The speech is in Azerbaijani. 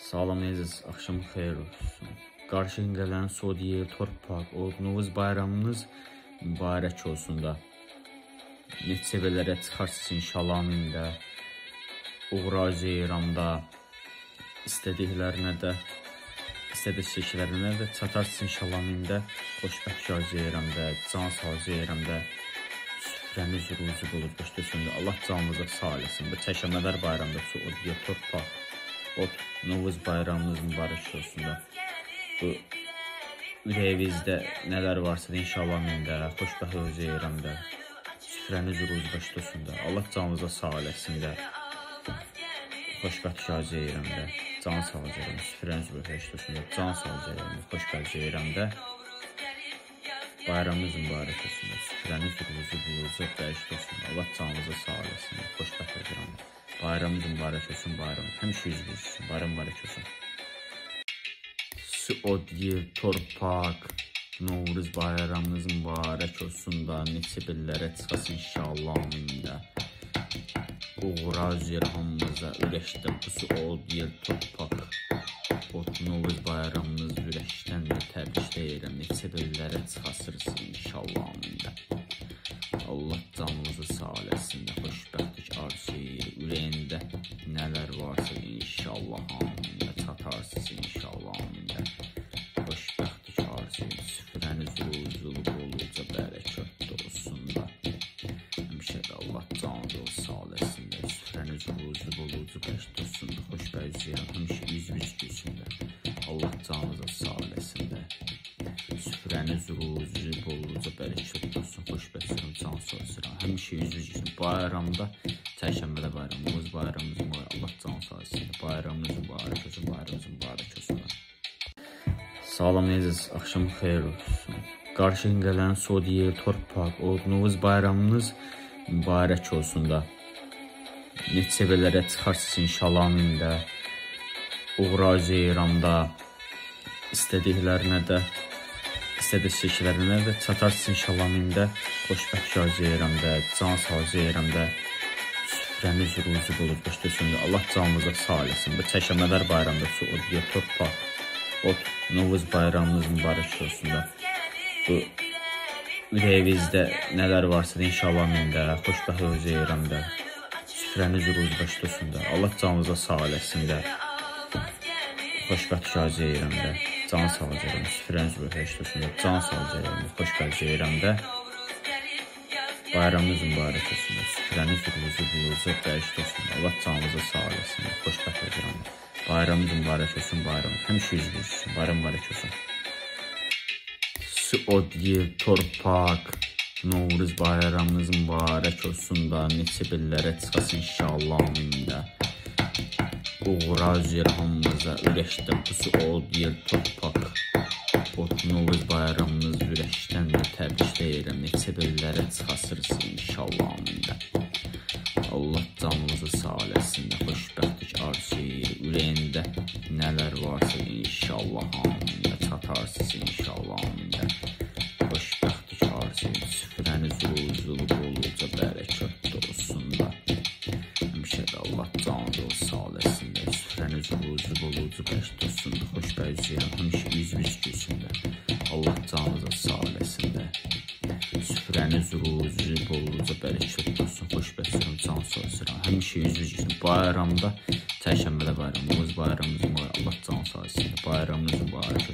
Salam əziz, axşam xeyir olsun. Qarşın gələn Sodiye torpaq, ordunuz bayramınız mübarək olsun da. Neçə belərə çıxarsın inşallah amində. Uğra ceyramda istədiklərinə də, istədiklərinə də çatarsın inşallah amində. Xoşbəxt ceyramda, can sağ ceyramda. Süfrəniz ruzi bulub başlasın da. Allah canınıza sağ eləsin. Bu Çəkəmədar bayramda Sodiye torpaq. Novuz bayramınız mübarək olsun da. Bu ürəyinizdə nələr varsa inşallah amində, xoşbəxt ceyramda. Süfrəniz ruzi başlasın da. Allah canınıza sağ eləsin də. Xoşbəxt ceyramda, can sağ ceyramda, süfrəniz ruzi başlasın da. Can sağ ceyramda, xoşbəxt ceyramda. Bayramınız mübarək olsun da. Süfrəniz ruzi bulacaq, dəyişik olsun da. Allah canınıza sağ eləsin də. Xoşbəxt ceyramda. Bayramınız mübarək olsun, bayramınız. Həmişə yüz olsun, bayram mübarək olsun. Sodiye torpaq, Novruz bayramınız mübarək olsun da. Neçə bellərə çıxasın inşallah amində. Uğra zirhamımıza ürəkdə bu Sodiye torpaq. Novruz bayramınız ürəkdən də təbrik edirəm. Neçə bellərə çıxasırsın inşallah amində. Allah canınızı sağ eləsin də, xoşbəxtlik arzuyu, ürəyində nələr varsa inşallah amində, çatarsınız inşallah amində. Xoşbəxtlik arzuyu, süfrəniz ruzulu boluca bərəkətli olsun da. Həmişə də Allah canınızı sağ eləsin də, süfrəniz ruzu boluca bərəkətli olsun da. Xoşbəxt ceyran, həmişə yüz gülsün də. Allah canınızı sağ eləsin də. Süfrəniz ruzi boluca bərəkətli olsun, xoşbəxt ceyran, can sağ eləsin. Həmişə yüz gülsün. Bayramda, Çəkəmədə bayramımız, bayramımız mübarək. Allah can sağ eləsin. Bayramımız mübarək olsun, bayramımız mübarək olsun. Salam əziz, axşam xeyir olsun. Qarşın gələn Sodiye torpaq, ordunuz bayramınız mübarək olsun da. Neçə belərə çıxarsın inşallah amində. Uğra ceyramda istədiklərinə də, istədiklərinə də çatarsın inşallah amində. Xoşbəxt ceyramda, can sağ ceyramda. Süfrəniz ruzi bulub başlasın da. Allah canınıza sağ eləsin. Bu Çəkəmədar bayramda Sodiye torpaq. Novuz bayramınız mübarək olsun da. Bu ürəyinizdə nələr varsa inşallah amində, xoşbəxt ceyramda. Süfrəniz ruzi başlasın da. Allah canınıza sağ eləsin də. Xoşbəxt ceyramda, can sağ ceyramda, süfrəniz ruzi başlasın da. Can sağ ceyramda, xoşbəxt ceyramda. Bayramınız mübarək olsun da. Süfrəniz ruzi bulacaq, dəyişik olsun da. Allah canınıza sağ eləsin də. Xoşbəxt ceyramda. Bayramınız mübarək olsun, bayramınız. Həmişə yüz olsun, bayram mübarək olsun. Sodiye torpaq, Novruz bayramınız mübarək olsun da. Neçə bellərə çıxasın inşallah amində. Uğra zirhamımıza ürəkdə bu Sodiye torpaq. Novruz bayramınız ürəkdən də təbrik edirəm. Neçə bellərə çıxasırsın inşallah amində. Allah canınızı sağ eləsin də, xoşbəxtlik arzuyu, ürəyində nələr varsa inşallah amində, çatarsınız inşallah amində. Xoşbəxtlik arzuyu, süfrəniz ruzulu boluca bərəkətli olsun da. Həmişə də Allah canınızı sağ eləsin də, süfrəniz ruzu boluca bərəkətli olsun da. Xoşbəxt ceyran, həmişə yüz gülsün də. Allah canınızı sağ eləsin də. Süfrəniz ruzi boluca bərəkətli olsun, xoşbəxt ceyran, can sağ eləsin. Həmişə yüz gülsün. Bayramda, Çəkəmədə bayramımız, bayramımız mübarək. Allah can sağ eləsin. Bayramınız mübarək